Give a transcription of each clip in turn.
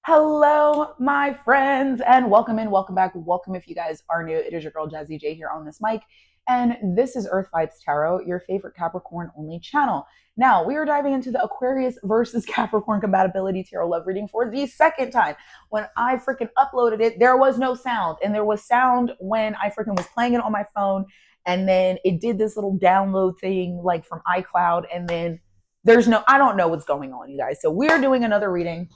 Hello, my friends, and welcome in, welcome back, welcome if you guys are new. It is your girl Jazzy J here on this mic, and this is Earth Vibes Tarot, your favorite Capricorn only channel. Now, we are diving into the Aquarius versus Capricorn Compatibility Tarot Love reading for the second time. When I freaking uploaded it, there was no sound, and there was sound when I freaking was playing it on my phone, and then it did this little download thing like from iCloud, and then I don't know what's going on, you guys. So we're doing another reading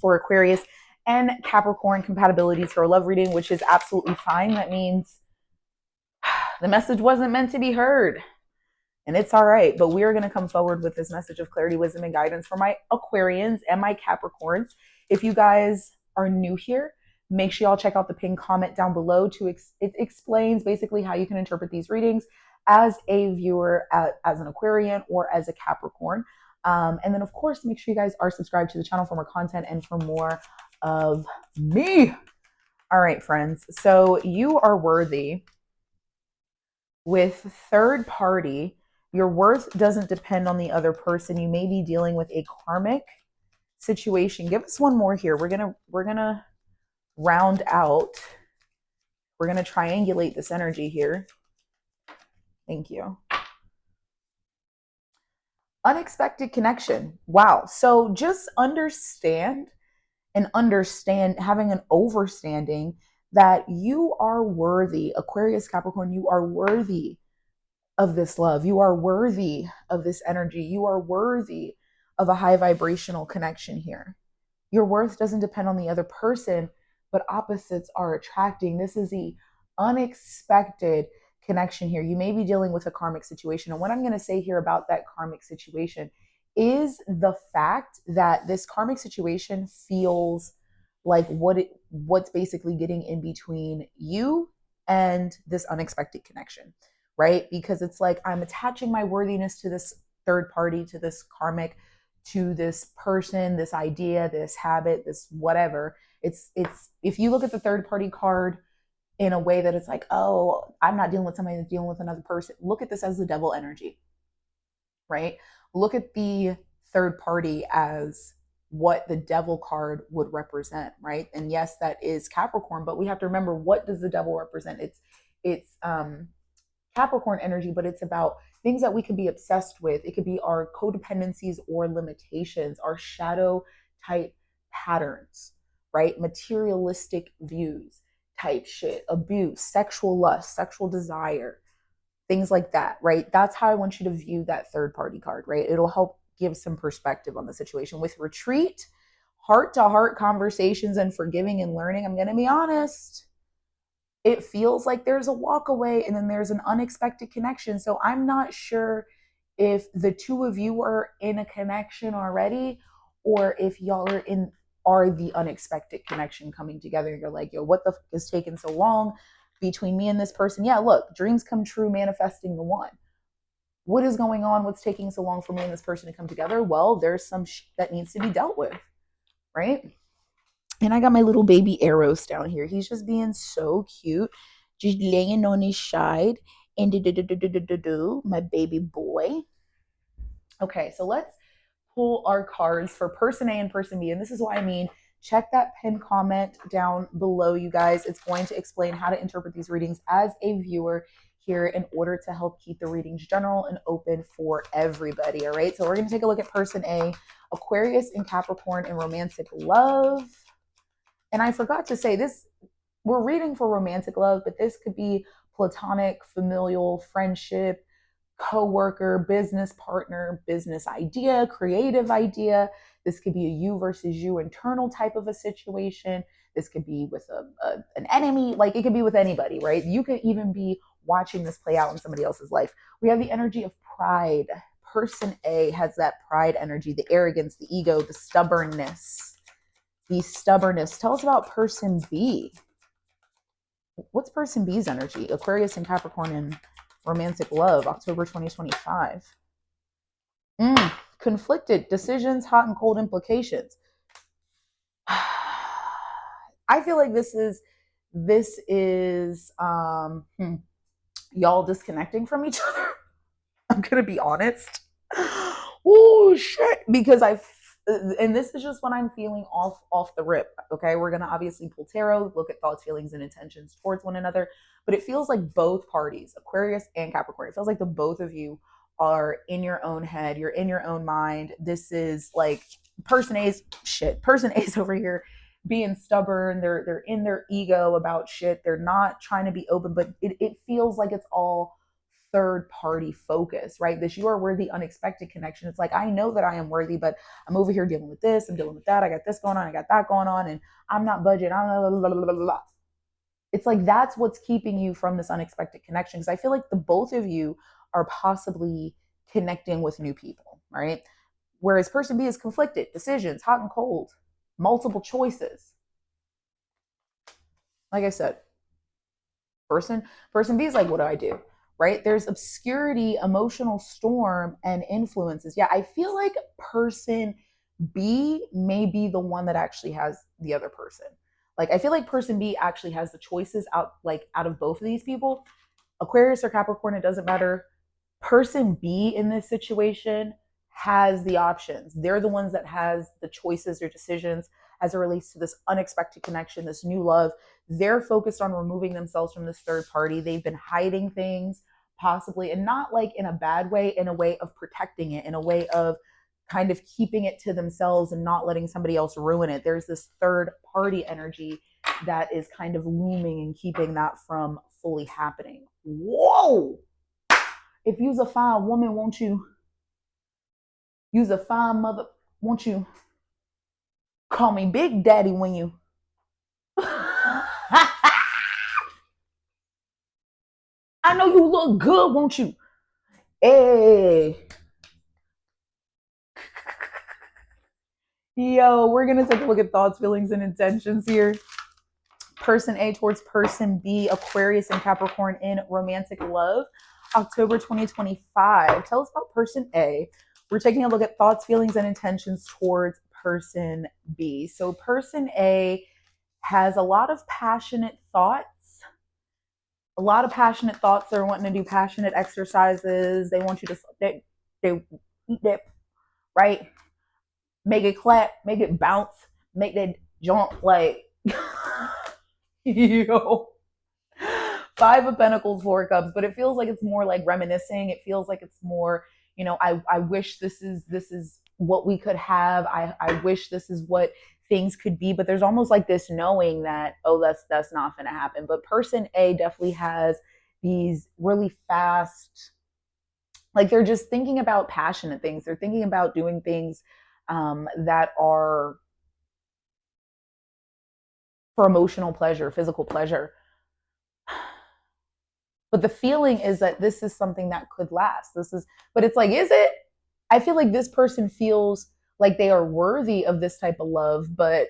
for Aquarius and Capricorn compatibility for a love reading, which is absolutely fine. That means the message wasn't meant to be heard. And it's all right. But we are going to come forward with this message of clarity, wisdom, and guidance for my Aquarians and my Capricorns. If you guys are new here, make sure y'all check out the pinned comment down below. It explains basically how you can interpret these readings as a viewer, as an Aquarian, or as a Capricorn. And then, of course, make sure you guys are subscribed to the channel for more content and for more of me. All right, friends. So you are worthy. With third party, your worth doesn't depend on the other person. You may be dealing with a karmic situation. Give us one more here. We're gonna round out. We're gonna triangulate this energy here. Thank you. Unexpected connection. Wow. So just having an overstanding that you are worthy, Aquarius, Capricorn, you are worthy of this love. You are worthy of this energy. You are worthy of a high vibrational connection here. Your worth doesn't depend on the other person, but opposites are attracting. This is the unexpected connection here. You may be dealing with a karmic situation. And what I'm going to say here about that karmic situation is the fact that this karmic situation feels like what's basically getting in between you and this unexpected connection, right? Because it's like I'm attaching my worthiness to this third party, to this karmic, to this person, this idea, this habit, this whatever. It's if you look at the third party card in a way that it's like, oh, I'm not dealing with somebody that's dealing with another person. Look at this as the devil energy, right? Look at the third party as what the devil card would represent, right? And yes, that is Capricorn, but we have to remember, what does the devil represent? It's Capricorn energy, but it's about things that we can be obsessed with. It could be our codependencies or limitations, our shadow type patterns, right? Materialistic views type shit, abuse, sexual lust, sexual desire, things like that, right? That's how I want you to view that third party card, right? It'll help give some perspective on the situation. With retreat, heart to heart conversations, and forgiving and learning, I'm going to be honest, it feels like there's a walk away and then there's an unexpected connection. So I'm not sure if the two of you are in a connection already, or if y'all are the unexpected connection coming together. You're like, yo, what the fuck is taking so long between me and this person? Yeah, look, dreams come true, manifesting the one. What is going on? What's taking so long for me and this person to come together? Well, there's some that needs to be dealt with, right? And I got my little baby Eros down here. He's just being so cute, just laying on his side. And my baby boy. Okay, so let's pull our cards for person A and person B. And this is why I mean, check that pinned comment down below, you guys. It's going to explain how to interpret these readings as a viewer here in order to help keep the readings general and open for everybody. All right, so we're going to take a look at person A, Aquarius and Capricorn in romantic love. And I forgot to say this, we're reading for romantic love, but this could be platonic, familial, friendship, co-worker, business partner, business idea, creative idea. This could be a you versus you internal type of a situation. This could be with an enemy. Like, it could be with anybody, right? You could even be watching this play out in somebody else's life. We have the energy of pride. Person A has that pride energy, the arrogance, the ego, the stubbornness. Tell us about person B. What's person B's energy? Aquarius and Capricorn in romantic love, October 2025. Conflicted decisions, hot and cold implications. I feel like this is y'all disconnecting from each other. I'm gonna be honest. Oh shit, because and this is just what I'm feeling off the rip. Okay, we're gonna obviously pull tarot, look at thoughts, feelings, and intentions towards one another, but it feels like both parties, Aquarius and Capricorn, it feels like the both of you are in your own head, you're in your own mind. This is like person A's over here being stubborn, they're in their ego about shit, they're not trying to be open, but it feels like it's all third party focus, right? This you are worthy unexpected connection. It's like, I know that I am worthy, but I'm over here dealing with this, I'm dealing with that, I got this going on, I got that going on, and I'm not budget. I'm blah, blah, blah, blah. It's like that's what's keeping you from this unexpected connection. Because I feel like the both of you are possibly connecting with new people, right? Whereas person B is conflicted, decisions, hot and cold, multiple choices. Like I said, person B is like, what do I do? Right? There's obscurity, emotional storm, and influences. Yeah, I feel like person B may be the one that actually has the other person. Like I feel like person B actually has the choices out of both of these people. Aquarius or Capricorn, it doesn't matter. Person B in this situation has the options. They're the ones that has the choices or decisions as it relates to this unexpected connection, this new love. They're focused on removing themselves from this third party. They've been hiding things possibly, and not like in a bad way, in a way of protecting it, in a way of kind of keeping it to themselves and not letting somebody else ruin it. There's this third party energy that is kind of looming and keeping that from fully happening. Whoa! If you's a fine woman, won't you? You's a fine mother, won't you? Call me Big Daddy when you. I know you look good, won't you? Hey. Yo, we're going to take a look at thoughts, feelings, and intentions here. Person A towards person B, Aquarius and Capricorn in romantic love, October 2025. Tell us about person A. We're taking a look at thoughts, feelings, and intentions towards person B. So, person A has a lot of passionate thoughts. A lot of passionate thoughts. They're wanting to do passionate exercises. They want you to they eat that, right? Make it clap, make it bounce, make that jump like yo. Five of Pentacles, Four of Cups, but it feels like it's more like reminiscing. It feels like it's more, I wish this is what we could have. I wish this is what things could be, but there's almost like this knowing that, oh, that's not gonna happen. But person A definitely has these really fast, like they're just thinking about passionate things. They're thinking about doing things that are for emotional pleasure, physical pleasure. But the feeling is that this is something that could last. But it's like, is it? I feel like this person feels like they are worthy of this type of love, but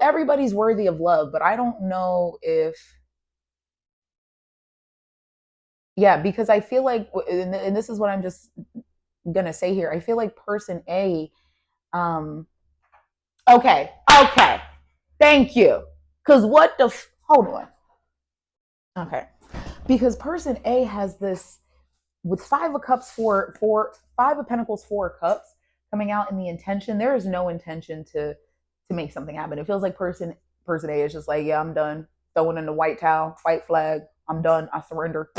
everybody's worthy of love, but I don't know if, yeah, because I feel like, and this is what I'm just gonna say here. I feel like person A, um, okay, thank you. Because hold on. Okay. Because person A has this with Five of Cups, Five of Pentacles, Four of Cups coming out in the intention. There is no intention to make something happen. It feels like person A is just like, yeah, I'm done. Throwing in the white towel, white flag. I'm done. I surrender.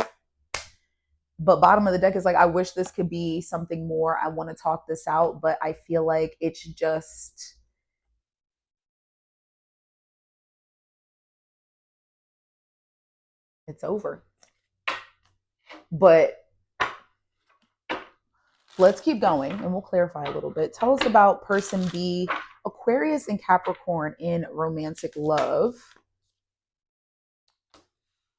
But bottom of the deck is like, I wish this could be something more. I want to talk this out, but I feel like it's over. But let's keep going and we'll clarify a little bit. Tell us about person B, Aquarius and Capricorn in romantic love.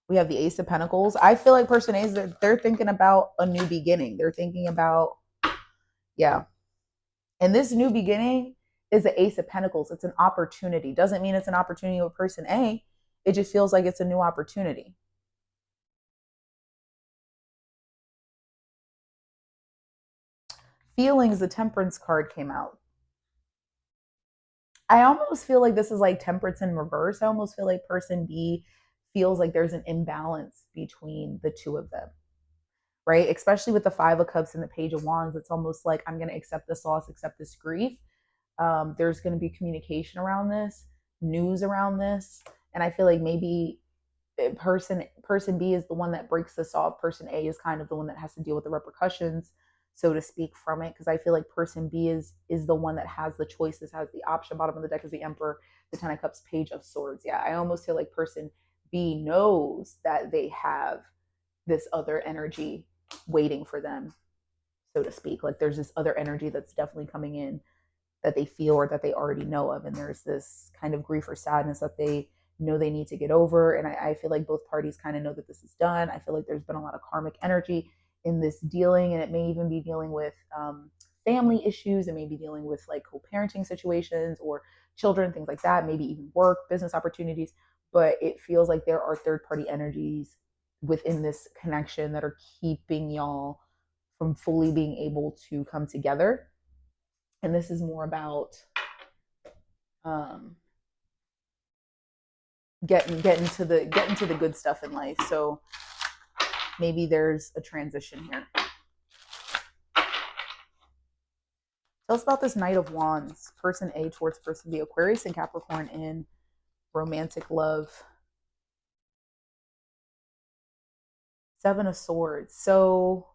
We have the Ace of Pentacles. I feel like person A is they're thinking about a new beginning. They're thinking about, yeah. And this new beginning is the Ace of Pentacles. It's an opportunity. Doesn't mean it's an opportunity with person A. It just feels like it's a new opportunity. Feelings, the Temperance card came out. I almost feel like this is like Temperance in reverse. I almost feel like person B feels like there's an imbalance between the two of them, right? Especially with the Five of Cups and the Page of Wands, it's almost like I'm going to accept this loss, accept this grief. There's going to be communication around this, news around this, and I feel like maybe person B is the one that breaks this off. Person A is kind of the one that has to deal with the repercussions, so to speak, from it. Because I feel like person B is the one that has the choices, has the option. Bottom of the deck is the Emperor, the Ten of Cups, Page of Swords. Yeah, I almost feel like person B knows that they have this other energy waiting for them, so to speak. Like there's this other energy that's definitely coming in that they feel or that they already know of. And there's this kind of grief or sadness that they know they need to get over. And I feel like both parties kind of know that this is done. I feel like there's been a lot of karmic energy in this dealing, and it may even be dealing with family issues. It may be dealing with like co-parenting situations or children, things like that, maybe even work, business opportunities. But it feels like there are third party energies within this connection that are keeping y'all from fully being able to come together. And this is more about um, getting to the good stuff in life. So maybe there's a transition here. Tell us about this Knight of Wands, person A towards person B, Aquarius and Capricorn in romantic love. Seven of Swords. So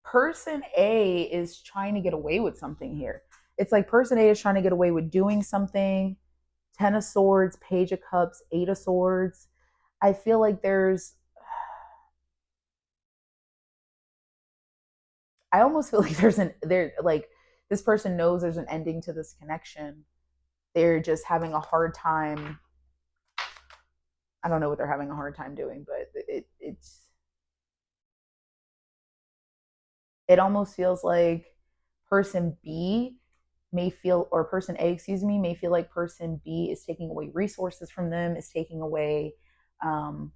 person A is trying to get away with something here. It's like person A is trying to get away with doing something. Ten of Swords, Page of Cups, Eight of Swords. I feel like I almost feel like this person knows there's an ending to this connection. They're just having a hard time. I don't know what they're having a hard time doing, but it almost feels like person B may feel, or person A, excuse me, may feel like person B is taking away resources from them, is taking away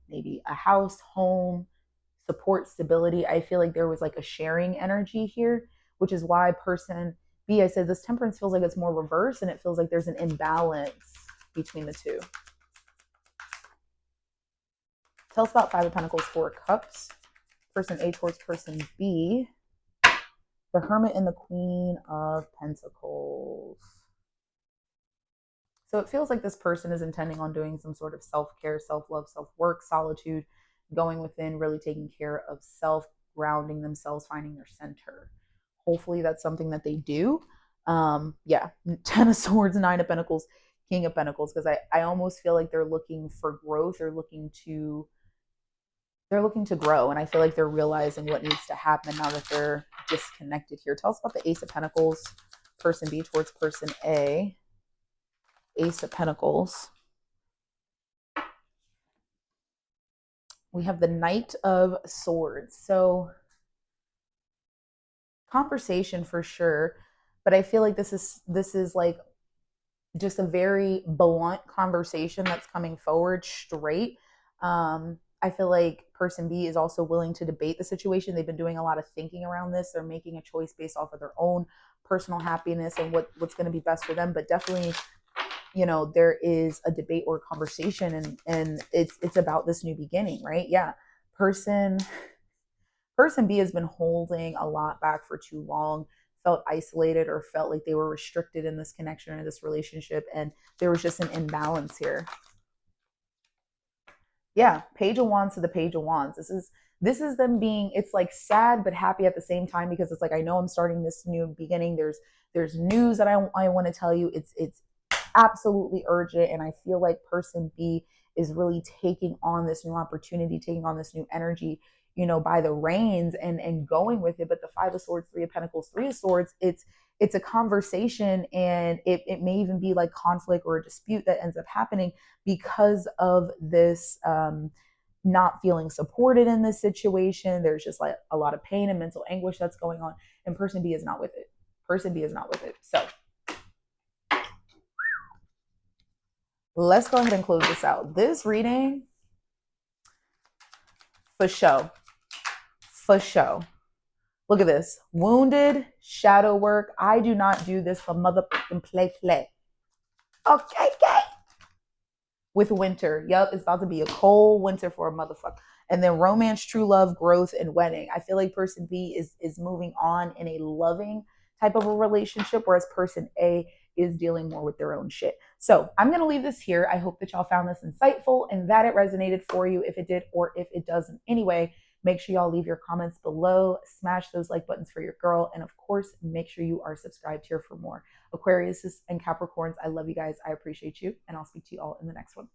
maybe a house, home, support, stability. I feel like there was like a sharing energy here, which is why person B, I said this Temperance feels like it's more reverse, and it feels like there's an imbalance between the two. Tell us about Five of Pentacles, Four of Cups, person A towards person B, the Hermit and the Queen of Pentacles. So it feels like this person is intending on doing some sort of self-care, self-love, self-work, solitude, going within, really taking care of self, grounding themselves, finding their center. Hopefully that's something that they do. Yeah, Ten of Swords, Nine of Pentacles, King of Pentacles, because I almost feel like they're looking for growth. They're looking to grow, and I feel like they're realizing what needs to happen now that they're disconnected here. Tell us about the Ace of Pentacles, person B towards person A. Ace of Pentacles. We have the Knight of Swords. So conversation for sure, but I feel like this is like just a very blunt conversation that's coming forward straight. I feel like person B is also willing to debate the situation. They've been doing a lot of thinking around this. They're making a choice based off of their own personal happiness and what's going to be best for them. But definitely, there is a debate or a conversation, and it's about this new beginning, right? Yeah. Person B has been holding a lot back for too long, felt isolated or felt like they were restricted in this connection or this relationship, and there was just an imbalance here. Yeah, Page of Wands to the Page of Wands. This is them being, it's like sad but happy at the same time, because it's like, I know I'm starting this new beginning. There's news that I want to tell you. It's absolutely urgent, and I feel like person B is really taking on this new opportunity, taking on this new energy, by the reins and going with it. But the Five of Swords, Three of Pentacles, Three of Swords, it's a conversation, and it may even be like conflict or a dispute that ends up happening because of this not feeling supported in this situation. There's just like a lot of pain and mental anguish that's going on, and person B is not with it. Person B is not with it. So let's go ahead and close this out. This reading, for show. For show. Look at this. Wounded, shadow work. I do not do this for motherfucking play. Okay. With winter. Yep, it's about to be a cold winter for a motherfucker. And then romance, true love, growth, and wedding. I feel like person B is moving on in a loving type of a relationship, whereas person A is dealing more with their own shit. So I'm going to leave this here. I hope that y'all found this insightful and that it resonated for you. If it did, or if it doesn't anyway, make sure y'all leave your comments below, smash those like buttons for your girl, and of course, make sure you are subscribed here for more. Aquarius and Capricorns, I love you guys. I appreciate you, and I'll speak to you all in the next one.